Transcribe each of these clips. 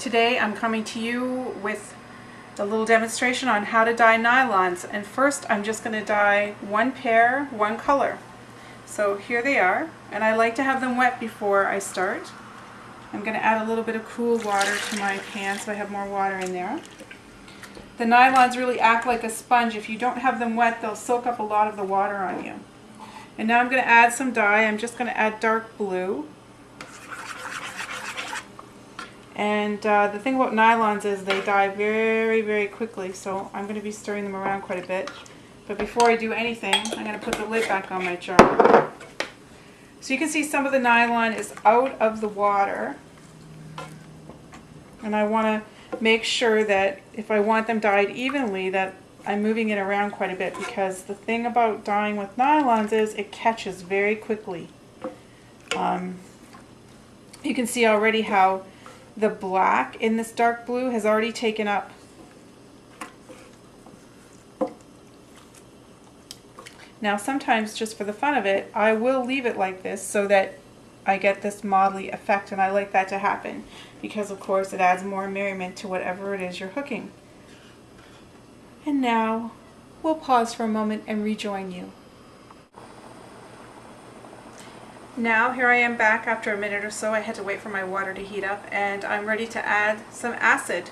Today I'm coming to you with a little demonstration on how to dye nylons, and first I'm just going to dye one pair, one color. So here they are, and I like to have them wet before I start. I'm going to add a little bit of cool water to my pan so I have more water in there. The nylons really act like a sponge. If you don't have them wet, they'll soak up a lot of the water on you. And now I'm going to add some dye. I'm just going to add dark blue. And the thing about nylons is they dye very, very quickly, so I'm going to be stirring them around quite a bit. But before I do anything, I'm going to put the lid back on my jar. So you can see some of the nylon is out of the water. And I want to make sure that if I want them dyed evenly, that I'm moving it around quite a bit, because the thing about dyeing with nylons is it catches very quickly. You can see already how the black in this dark blue has already taken up. Now sometimes, just for the fun of it, I will leave it like this so that I get this modelly effect, and I like that to happen because of course it adds more merriment to whatever it is you're hooking. And now we'll pause for a moment and rejoin you. Now here I am back after a minute or so. I had to wait for my water to heat up, and I'm ready to add some acid.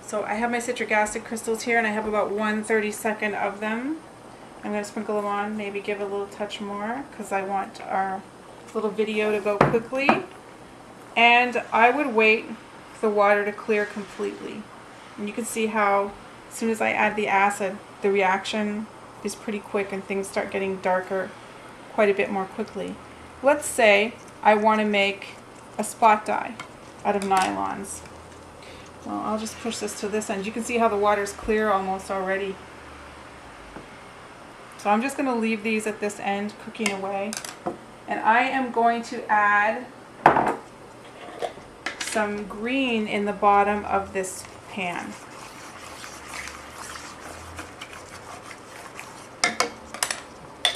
So I have my citric acid crystals here, and I have about 1/32 of them. I'm going to sprinkle them on, maybe give a little touch more because I want our little video to go quickly. And I would wait for the water to clear completely. And you can see how as soon as I add the acid, the reaction is pretty quick and things start getting darker quite a bit more quickly. Let's say I want to make a spot dye out of nylons. Well, I'll just push this to this end. You can see how the water's clear almost already. So I'm just going to leave these at this end cooking away. And I am going to add some green in the bottom of this pan.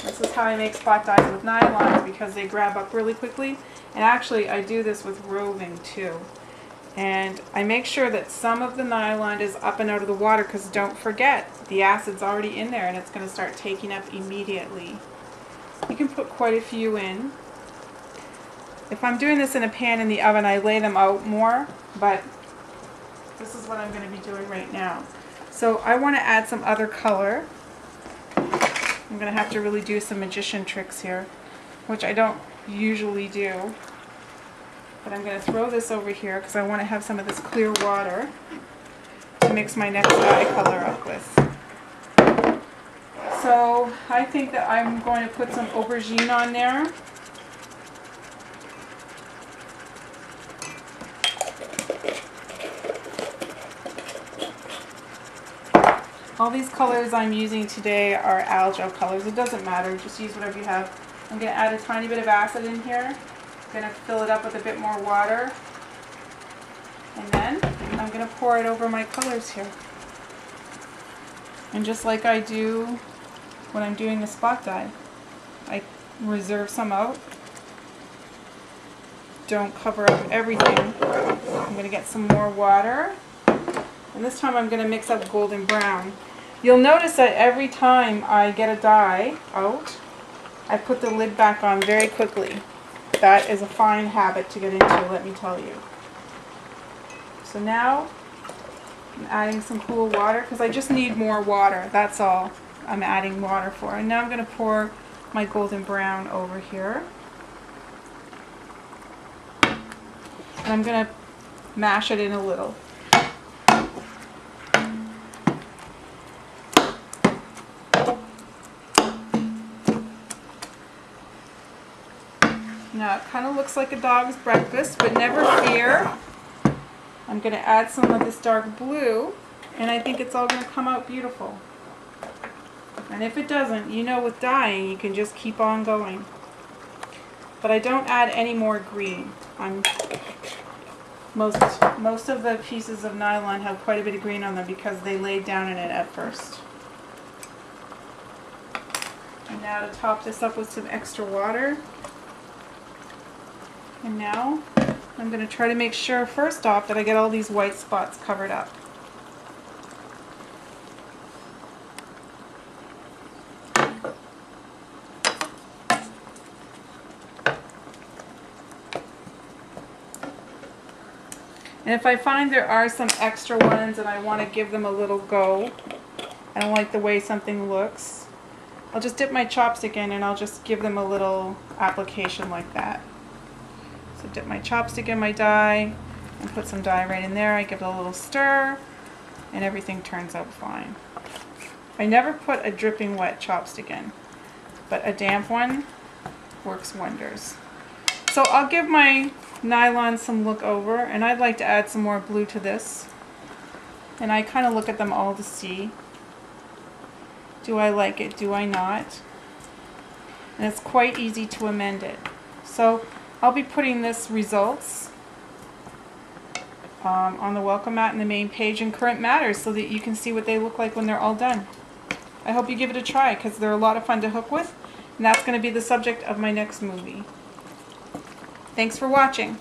This is how I make spot dyes with nylons, because they grab up really quickly. And actually I do this with roving too. And I make sure that some of the nylon is up and out of the water, because don't forget, the acid's already in there and it's going to start taking up immediately. You can put quite a few in. If I'm doing this in a pan in the oven, I lay them out more, but this is what I'm going to be doing right now. So I want to add some other color. I'm going to have to really do some magician tricks here, which I don't usually do. But I'm going to throw this over here because I want to have some of this clear water to mix my next dye color up with. So I think that I'm going to put some aubergine on there. All these colors I'm using today are algal colors. It doesn't matter, just use whatever you have. I'm going to add a tiny bit of acid in here. I'm going to fill it up with a bit more water. And then I'm going to pour it over my colors here. And just like I do when I'm doing the spot dye, I reserve some out. Don't cover up everything. I'm going to get some more water. And this time I'm going to mix up golden brown. You'll notice that every time I get a dye out, I put the lid back on very quickly. That is a fine habit to get into, let me tell you. So now I'm adding some cool water because I just need more water. That's all I'm adding water for. And now I'm going to pour my golden brown over here. And I'm going to mash it in a little. Now it kind of looks like a dog's breakfast, but never fear. I'm going to add some of this dark blue, and I think it's all going to come out beautiful. And if it doesn't, you know with dyeing you can just keep on going. But I don't add any more green. Most of the pieces of nylon have quite a bit of green on them because they laid down in it at first. And now to top this up with some extra water. And now I'm going to try to make sure first off that I get all these white spots covered up. And if I find there are some extra ones and I want to give them a little go, I don't like the way something looks, I'll just dip my chopstick in and I'll just give them a little application like that. So dip my chopstick in my dye and put some dye right in there. I give it a little stir and everything turns out fine. I never put a dripping wet chopstick in, but a damp one works wonders. So I'll give my nylon some look over, and I'd like to add some more blue to this. And I kind of look at them all to see, do I like it, do I not? And it's quite easy to amend it. So I'll be putting this results on the welcome mat in the main page in Current Matters so that you can see what they look like when they're all done. I hope you give it a try because they're a lot of fun to hook with, and that's going to be the subject of my next movie. Thanks for watching.